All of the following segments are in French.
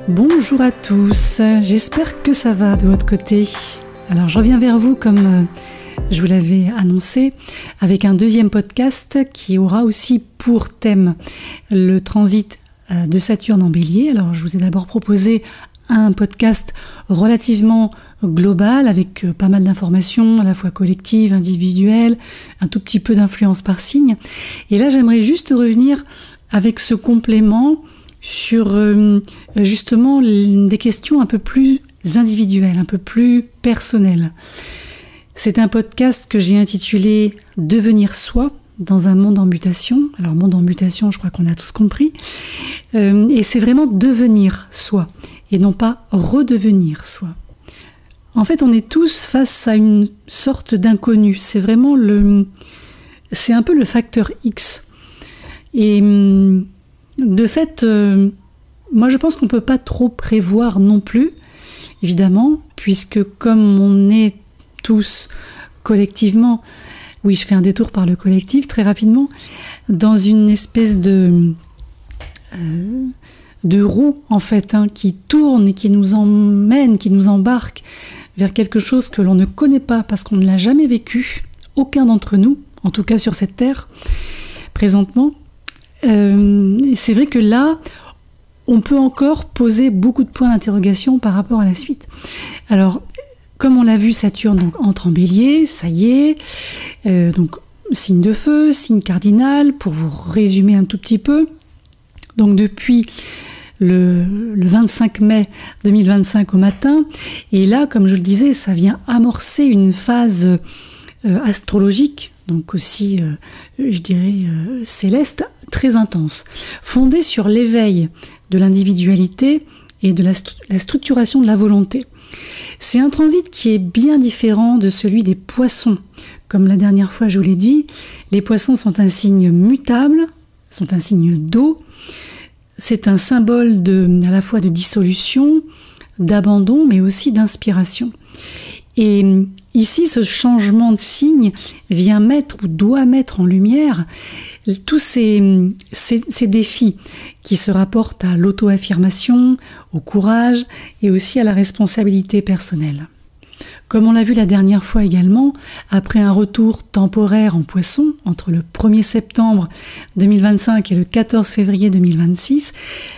Bonjour à tous, j'espère que ça va de votre côté. Alors je reviens vers vous comme je vous l'avais annoncé avec un deuxième podcast qui aura aussi pour thème le transit de Saturne en Bélier. Alors je vous ai d'abord proposé un podcast relativement global avec pas mal d'informations à la fois collectives, individuelles, un tout petit peu d'influence par signe. Et là j'aimerais juste revenir avec ce complément sur justement des questions un peu plus individuelles, un peu plus personnelles. C'est un podcast que j'ai intitulé « Devenir soi dans un monde en mutation ». Alors, monde en mutation, je crois qu'on a tous compris. Et c'est vraiment devenir soi et non pas redevenir soi. En fait, on est tous face à une sorte d'inconnu. C'est vraiment c'est un peu le facteur X. Et de fait, moi je pense qu'on ne peut pas trop prévoir non plus, évidemment, puisque comme on est tous collectivement, oui je fais un détour par le collectif très rapidement, dans une espèce de roue en fait, qui tourne et qui nous emmène, qui nous embarque vers quelque chose que l'on ne connaît pas parce qu'on ne l'a jamais vécu, aucun d'entre nous, en tout cas sur cette terre, présentement. C'est vrai que là, on peut encore poser beaucoup de points d'interrogation par rapport à la suite. Alors, comme on l'a vu, Saturne donc, entre en Bélier, ça y est, donc signe de feu, signe cardinal, pour vous résumer un tout petit peu. Donc depuis le 25 mai 2025 au matin, et là, comme je le disais, ça vient amorcer une phase astrologique, donc aussi, je dirais, céleste, très intense, fondée sur l'éveil de l'individualité et de la structuration de la volonté. C'est un transit qui est bien différent de celui des poissons. Comme la dernière fois je vous l'ai dit, les poissons sont un signe mutable, sont un signe d'eau. C'est un symbole à la fois de dissolution, d'abandon, mais aussi d'inspiration. Et ici, ce changement de signe vient mettre ou doit mettre en lumière tous ces défis qui se rapportent à l'auto-affirmation, au courage et aussi à la responsabilité personnelle. Comme on l'a vu la dernière fois également, après un retour temporaire en Poisson entre le 1er septembre 2025 et le 14 février 2026,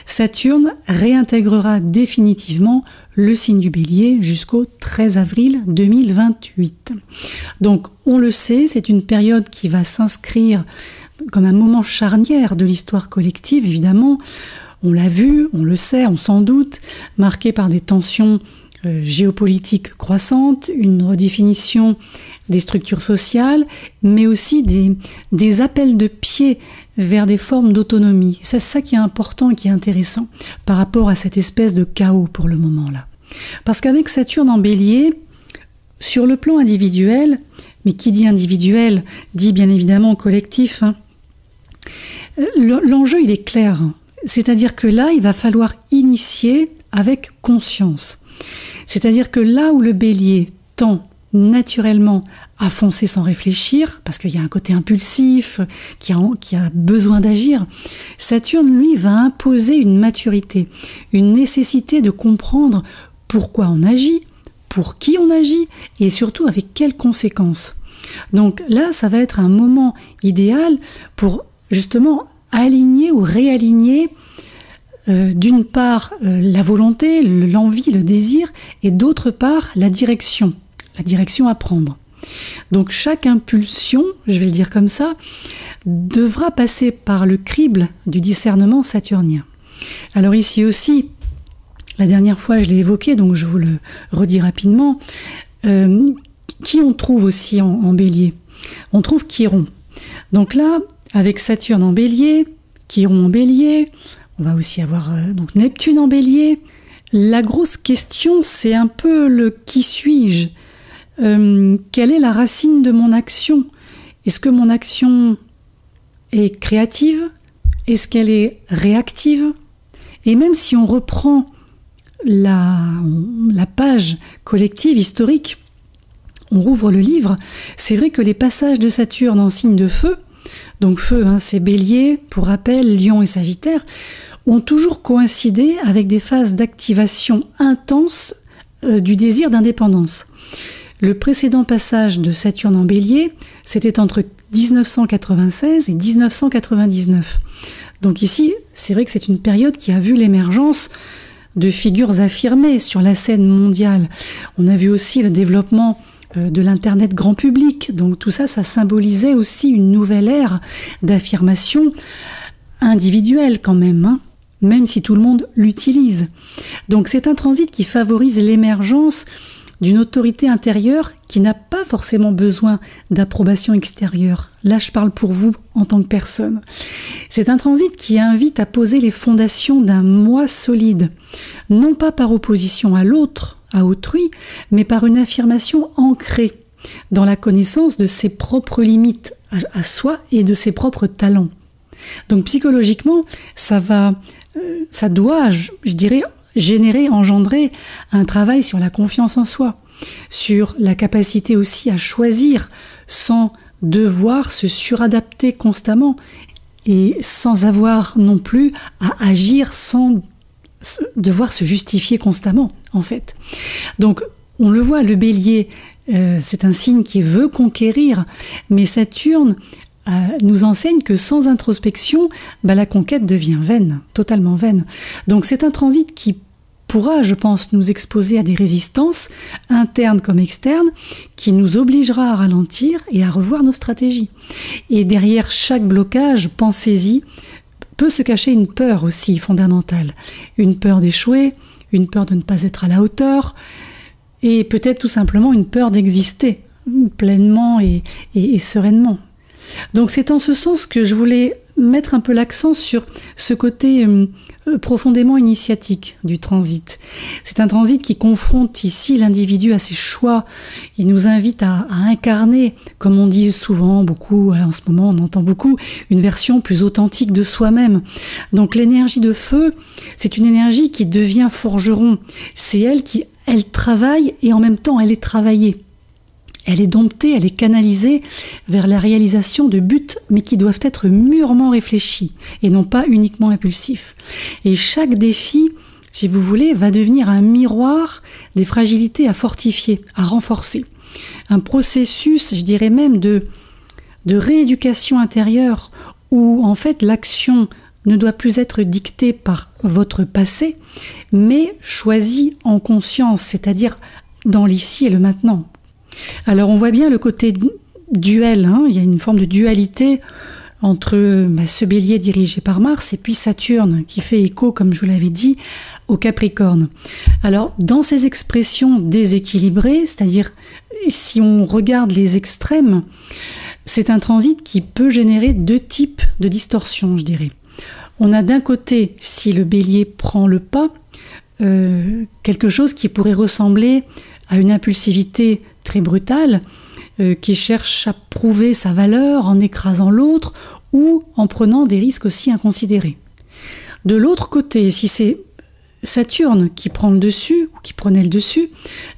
Saturne réintégrera définitivement le signe du Bélier jusqu'au 13 avril 2028. Donc on le sait, c'est une période qui va s'inscrire comme un moment charnière de l'histoire collective, évidemment. On l'a vu, on le sait, on s'en doute, marqué par des tensions géopolitiques croissantes, une redéfinition des structures sociales, mais aussi des appels de pied vers des formes d'autonomie. C'est ça qui est important et qui est intéressant par rapport à cette espèce de chaos pour le moment là. Parce qu'avec Saturne en Bélier, sur le plan individuel, mais qui dit individuel dit bien évidemment collectif, l'enjeu il est clair. C'est-à-dire que là, il va falloir initier avec conscience. C'est-à-dire que là où le Bélier tend naturellement à foncer sans réfléchir, parce qu'il y a un côté impulsif, qui a besoin d'agir, Saturne, lui, va imposer une maturité, une nécessité de comprendre pourquoi on agit, pour qui on agit, et surtout avec quelles conséquences. Donc là, ça va être un moment idéal pour justement aligner ou réaligner d'une part la volonté, l'envie, le désir, et d'autre part la direction à prendre. Donc chaque impulsion, je vais le dire comme ça, devra passer par le crible du discernement saturnien. Alors ici aussi, la dernière fois je l'ai évoqué, donc je vous le redis rapidement, qui on trouve aussi en Bélier? On trouve Chiron. Donc là, avec Saturne en Bélier, Chiron en Bélier, on va aussi avoir donc Neptune en Bélier. La grosse question, c'est un peu le qui suis-je? Quelle est la racine de mon action? Est-ce que mon action est créative? Est-ce qu'elle est réactive? Et même si on reprend la page collective historique, on rouvre le livre, c'est vrai que les passages de Saturne en signe de feu, donc feu, c'est Bélier, pour rappel, Lion et Sagittaire, ont toujours coïncidé avec des phases d'activation intense du désir d'indépendance. Le précédent passage de Saturne en Bélier, c'était entre 1996 et 1999. Donc ici, c'est vrai que c'est une période qui a vu l'émergence de figures affirmées sur la scène mondiale. On a vu aussi le développement de l'Internet grand public. Donc tout ça, ça symbolisait aussi une nouvelle ère d'affirmation individuelle quand même, hein, même si tout le monde l'utilise. Donc c'est un transit qui favorise l'émergence d'une autorité intérieure qui n'a pas forcément besoin d'approbation extérieure. Là, je parle pour vous en tant que personne. C'est un transit qui invite à poser les fondations d'un moi solide, non pas par opposition à l'autre, à autrui, mais par une affirmation ancrée dans la connaissance de ses propres limites à soi et de ses propres talents. Donc psychologiquement, ça doit, je dirais, engendrer un travail sur la confiance en soi, sur la capacité aussi à choisir sans devoir se suradapter constamment et sans avoir non plus à agir sans devoir se justifier constamment, en fait. Donc, on le voit, le Bélier, c'est un signe qui veut conquérir, mais Saturne nous enseigne que sans introspection, la conquête devient vaine, totalement vaine. Donc c'est un transit qui pourra, je pense, nous exposer à des résistances, internes comme externes, qui nous obligera à ralentir et à revoir nos stratégies. Et derrière chaque blocage, pensez-y, peut se cacher une peur aussi fondamentale. Une peur d'échouer, une peur de ne pas être à la hauteur, et peut-être tout simplement une peur d'exister pleinement et sereinement. Donc c'est en ce sens que je voulais mettre un peu l'accent sur ce côté profondément initiatique du transit. C'est un transit qui confronte ici l'individu à ses choix. Il nous invite à incarner, comme on dit souvent, beaucoup, en ce moment on entend beaucoup, une version plus authentique de soi-même. Donc l'énergie de feu, c'est une énergie qui devient forgeron. C'est elle travaille et en même temps elle est travaillée. Elle est domptée, elle est canalisée vers la réalisation de buts, mais qui doivent être mûrement réfléchis et non pas uniquement impulsifs. Et chaque défi, si vous voulez, va devenir un miroir des fragilités à fortifier, à renforcer. Un processus, je dirais même, de rééducation intérieure où en fait l'action ne doit plus être dictée par votre passé, mais choisie en conscience, c'est-à-dire dans l'ici et le maintenant. Alors on voit bien le côté duel, hein, il y a une forme de dualité entre ce Bélier dirigé par Mars et puis Saturne qui fait écho, comme je vous l'avais dit, au Capricorne. Alors dans ces expressions déséquilibrées, c'est-à-dire si on regarde les extrêmes, c'est un transit qui peut générer deux types de distorsions, je dirais. On a d'un côté, si le Bélier prend le pas, quelque chose qui pourrait ressembler à une impulsivité très brutale, qui cherche à prouver sa valeur en écrasant l'autre ou en prenant des risques aussi inconsidérés. De l'autre côté, si c'est Saturne qui prend le dessus, ou qui prenait le dessus,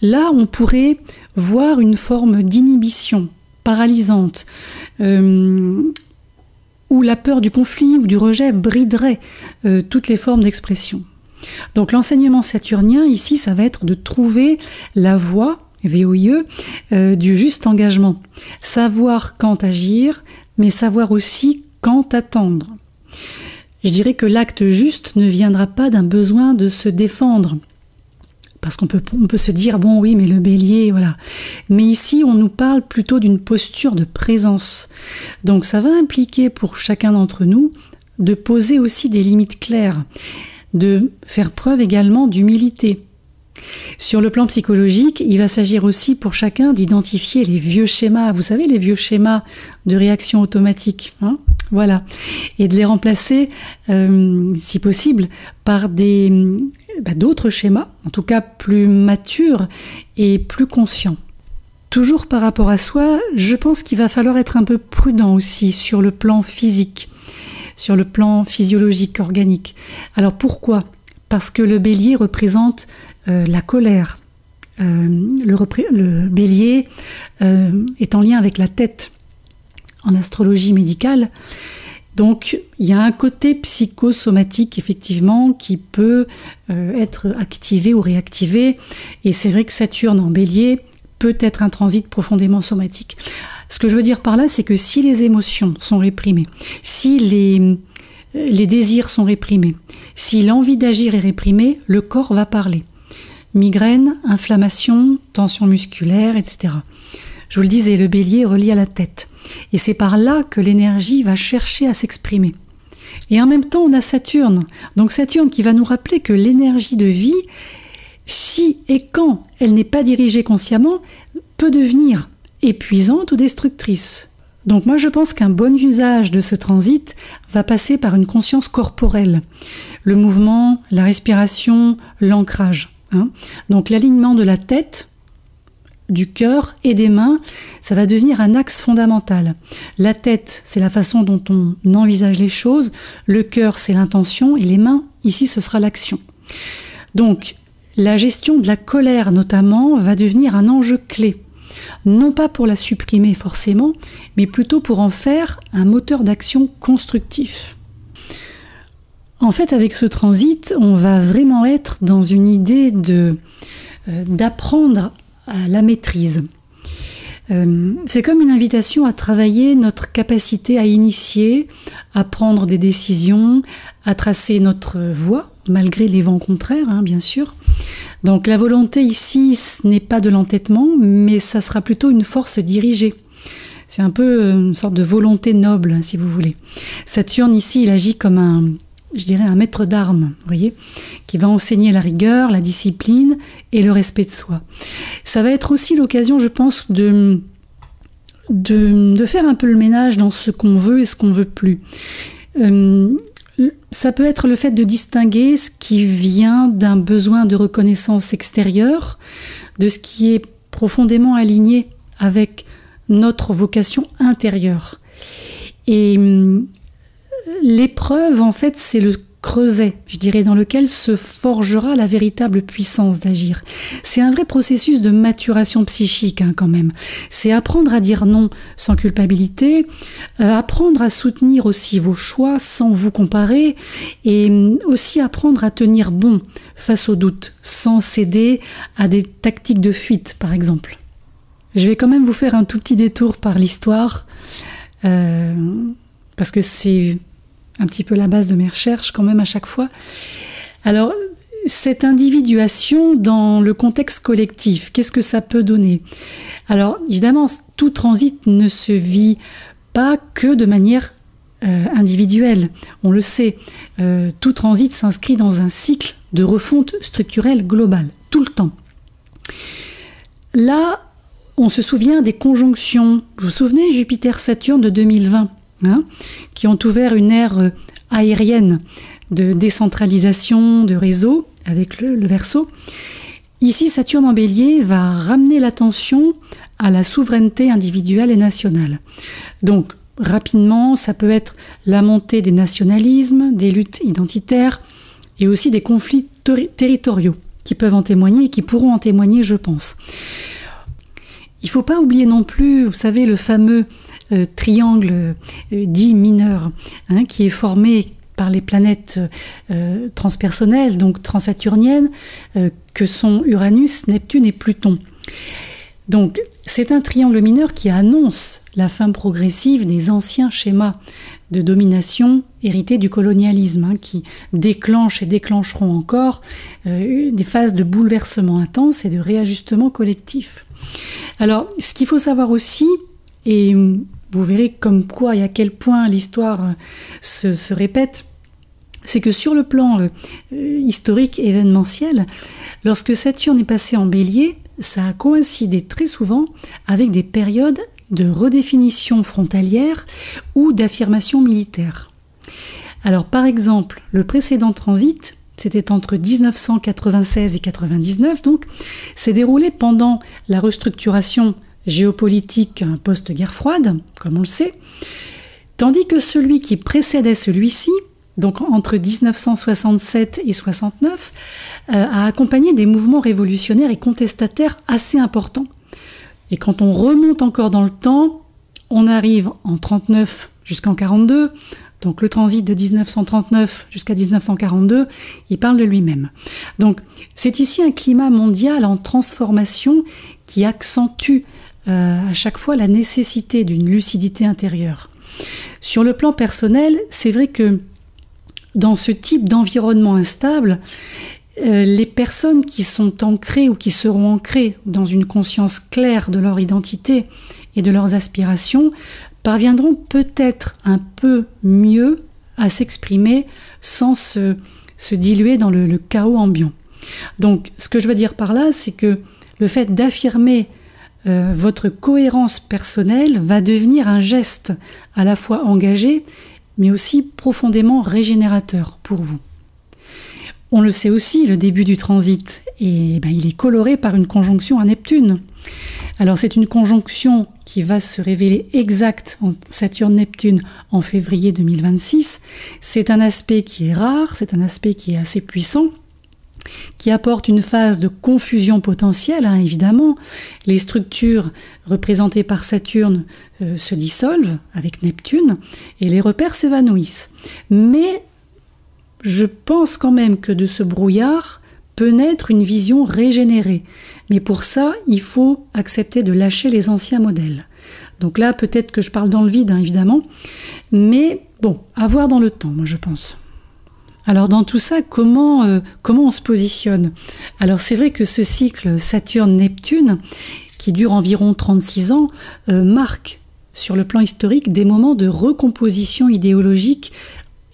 là on pourrait voir une forme d'inhibition paralysante, où la peur du conflit ou du rejet briderait toutes les formes d'expression. Donc l'enseignement saturnien ici, ça va être de trouver la voie, VOIE, du juste engagement. Savoir quand agir, mais savoir aussi quand attendre. Je dirais que l'acte juste ne viendra pas d'un besoin de se défendre. Parce qu'on peut se dire, bon oui, mais le Bélier, voilà. Mais ici, on nous parle plutôt d'une posture de présence. Donc ça va impliquer pour chacun d'entre nous de poser aussi des limites claires, de faire preuve également d'humilité. Sur le plan psychologique, il va s'agir aussi pour chacun d'identifier les vieux schémas, vous savez, les vieux schémas de réaction automatique, hein, voilà, et de les remplacer, si possible, par d'autres schémas, en tout cas plus matures et plus conscients. Toujours par rapport à soi, je pense qu'il va falloir être un peu prudent aussi sur le plan physique, sur le plan physiologique, organique. Alors pourquoi ? Parce que le Bélier représente la colère. Le Bélier est en lien avec la tête en astrologie médicale Donc il y a un côté psychosomatique effectivement qui peut être activé ou réactivé, et c'est vrai que Saturne en Bélier peut être un transit profondément somatique. Ce que je veux dire par là, c'est que si les émotions sont réprimées, si les désirs sont réprimés, si l'envie d'agir est réprimée, le corps va parler. Migraine, inflammation, tension musculaire, etc. Je vous le disais, le Bélier est relié à la tête. Et c'est par là que l'énergie va chercher à s'exprimer. Et en même temps, on a Saturne. Donc Saturne qui va nous rappeler que l'énergie de vie, si et quand elle n'est pas dirigée consciemment, peut devenir épuisante ou destructrice. Donc moi je pense qu'un bon usage de ce transit va passer par une conscience corporelle. Le mouvement, la respiration, l'ancrage. Donc l'alignement de la tête, du cœur et des mains, ça va devenir un axe fondamental. La tête, c'est la façon dont on envisage les choses, le cœur, c'est l'intention, et les mains, ici, ce sera l'action. Donc, la gestion de la colère, notamment, va devenir un enjeu clé. Non pas pour la supprimer forcément, mais plutôt pour en faire un moteur d'action constructif. En fait, avec ce transit, on va vraiment être dans une idée d'apprendre à la maîtrise. C'est comme une invitation à travailler notre capacité à initier, à prendre des décisions, à tracer notre voie, malgré les vents contraires, bien sûr. Donc la volonté ici, ce n'est pas de l'entêtement, mais ça sera plutôt une force dirigée. C'est un peu une sorte de volonté noble, si vous voulez. Saturne ici, il agit comme un maître d'armes, vous voyez, qui va enseigner la rigueur, la discipline et le respect de soi. Ça va être aussi l'occasion, je pense, de faire un peu le ménage dans ce qu'on veut et ce qu'on ne veut plus. Ça peut être le fait de distinguer ce qui vient d'un besoin de reconnaissance extérieure, de ce qui est profondément aligné avec notre vocation intérieure. Et l'épreuve, en fait, c'est le creuset, je dirais, dans lequel se forgera la véritable puissance d'agir. C'est un vrai processus de maturation psychique, quand même. C'est apprendre à dire non sans culpabilité, apprendre à soutenir aussi vos choix sans vous comparer, et aussi apprendre à tenir bon face aux doutes, sans céder à des tactiques de fuite, par exemple. Je vais quand même vous faire un tout petit détour par l'histoire, parce que c'est un petit peu la base de mes recherches quand même à chaque fois. Alors, cette individuation dans le contexte collectif, qu'est-ce que ça peut donner? Alors, évidemment, tout transit ne se vit pas que de manière individuelle. On le sait, tout transit s'inscrit dans un cycle de refonte structurelle globale, tout le temps. Là, on se souvient des conjonctions. Vous vous souvenez, Jupiter-Saturne de 2020 qui ont ouvert une ère aérienne de décentralisation de réseaux avec le Verseau. Ici, Saturne en Bélier va ramener l'attention à la souveraineté individuelle et nationale. Donc, rapidement, ça peut être la montée des nationalismes, des luttes identitaires et aussi des conflits territoriaux qui peuvent en témoigner et qui pourront en témoigner, je pense. Il ne faut pas oublier non plus, vous savez, le fameux triangle dit mineur, qui est formé par les planètes transpersonnelles, donc transsaturniennes, que sont Uranus, Neptune et Pluton. Donc, c'est un triangle mineur qui annonce la fin progressive des anciens schémas de domination hérités du colonialisme, qui déclenchent et déclencheront encore des phases de bouleversement intense et de réajustement collectif. Alors, ce qu'il faut savoir aussi, et vous verrez comme quoi et à quel point l'histoire se répète, c'est que sur le plan historique événementiel, lorsque Saturne est passé en Bélier, ça a coïncidé très souvent avec des périodes de redéfinition frontalière ou d'affirmation militaire. Alors par exemple, le précédent transit, c'était entre 1996 et 1999, donc, s'est déroulé pendant la restructuration géopolitique post-guerre froide, comme on le sait, tandis que celui qui précédait celui-ci, donc entre 1967 et 69, a accompagné des mouvements révolutionnaires et contestataires assez importants. Et quand on remonte encore dans le temps, on arrive en 39 jusqu'en 42, Donc le transit de 1939 jusqu'à 1942, il parle de lui-même. Donc c'est ici un climat mondial en transformation qui accentue à chaque fois la nécessité d'une lucidité intérieure. Sur le plan personnel, c'est vrai que dans ce type d'environnement instable, les personnes qui sont ancrées ou qui seront ancrées dans une conscience claire de leur identité et de leurs aspirations parviendront peut-être un peu mieux à s'exprimer sans se diluer dans le chaos ambiant. Donc ce que je veux dire par là, c'est que le fait d'affirmer votre cohérence personnelle va devenir un geste à la fois engagé mais aussi profondément régénérateur pour vous. On le sait aussi, le début du transit, et il est coloré par une conjonction à Neptune. Alors c'est une conjonction qui va se révéler exacte en Saturne-Neptune en février 2026. C'est un aspect qui est rare, c'est un aspect qui est assez puissant, qui apporte une phase de confusion potentielle, évidemment. Les structures représentées par Saturne se dissolvent avec Neptune et les repères s'évanouissent. Mais je pense quand même que de ce brouillard peut naître une vision régénérée. Mais pour ça, il faut accepter de lâcher les anciens modèles. Donc là, peut-être que je parle dans le vide, évidemment. Mais bon, à voir dans le temps, moi je pense. Alors dans tout ça, comment on se positionne? Alors c'est vrai que ce cycle Saturne-Neptune, qui dure environ 36 ans, marque sur le plan historique des moments de recomposition idéologique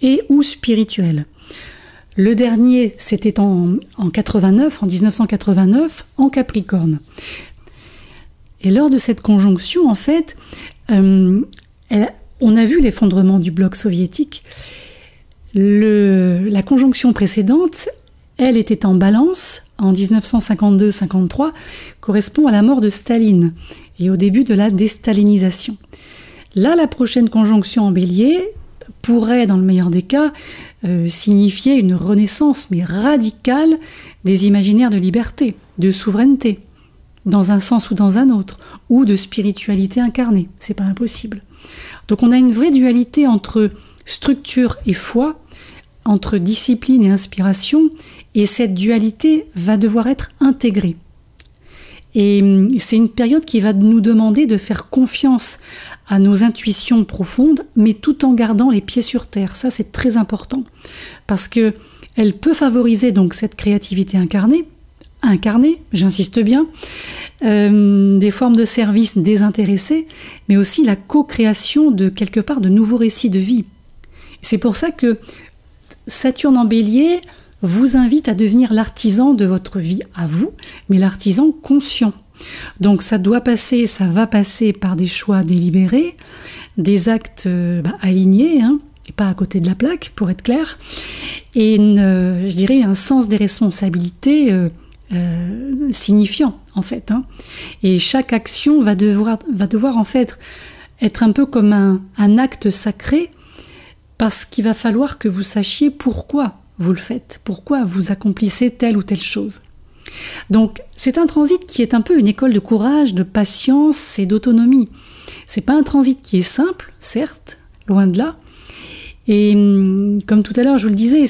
et ou spirituelle. Le dernier, c'était en 1989, en Capricorne. Et lors de cette conjonction, en fait, on a vu l'effondrement du bloc soviétique. La conjonction précédente, elle était en balance, en 1952-53, correspond à la mort de Staline et au début de la déstalinisation. Là, la prochaine conjonction en Bélier pourrait, dans le meilleur des cas, signifier une renaissance, mais radicale, des imaginaires de liberté, de souveraineté, dans un sens ou dans un autre, ou de spiritualité incarnée. C'est pas impossible. Donc on a une vraie dualité entre structure et foi, entre discipline et inspiration, et cette dualité va devoir être intégrée. Et c'est une période qui va nous demander de faire confiance à nos intuitions profondes, mais tout en gardant les pieds sur terre. Ça, c'est très important, parce que elle peut favoriser donc cette créativité incarnée, j'insiste bien, des formes de service désintéressées, mais aussi la co-création de quelque part de nouveaux récits de vie. C'est pour ça que Saturne en Bélier vous invite à devenir l'artisan de votre vie à vous, mais l'artisan conscient. Donc ça doit passer, ça va passer par des choix délibérés, des actes alignés, et pas à côté de la plaque, pour être clair, et je dirais un sens des responsabilités signifiant, en fait. Et chaque action va devoir en fait être un peu comme un acte sacré, parce qu'il va falloir que vous sachiez pourquoi vous le faites, pourquoi vous accomplissez telle ou telle chose. Donc c'est un transit qui est un peu une école de courage, de patience et d'autonomie. C'est pas un transit qui est simple, certes, loin de là. Et comme tout à l'heure je vous le disais,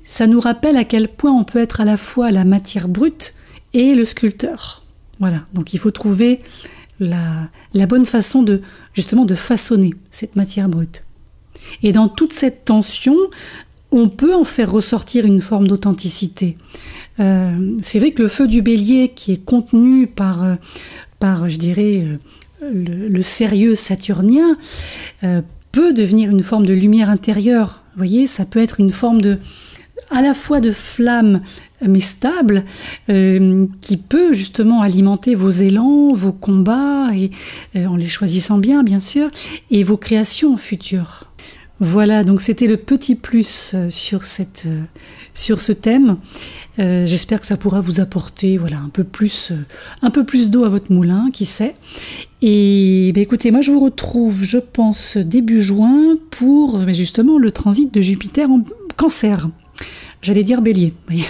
ça nous rappelle à quel point on peut être à la fois la matière brute et le sculpteur. Voilà, donc il faut trouver la bonne façon justement de façonner cette matière brute. Et dans toute cette tension, on peut en faire ressortir une forme d'authenticité. C'est vrai que le feu du bélier qui est contenu par je dirais, le sérieux saturnien, peut devenir une forme de lumière intérieure. Vous voyez, ça peut être une forme à la fois de flamme, mais stable, qui peut justement alimenter vos élans, vos combats, et en les choisissant bien sûr, et vos créations futures. Voilà, donc c'était le petit plus sur ce thème. J'espère que ça pourra vous apporter un peu plus d'eau à votre moulin, qui sait. Et écoutez, moi je vous retrouve, je pense, début juin pour justement le transit de Jupiter en Cancer. J'allais dire Bélier, vous voyez.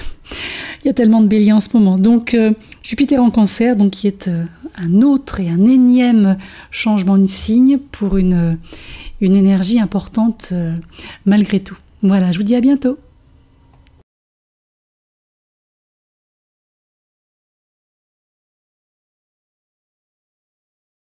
Il y a tellement de Bélier en ce moment. Donc Jupiter en Cancer, donc, qui est un autre et un énième changement de signe pour une une énergie importante malgré tout. Voilà, je vous dis à bientôt.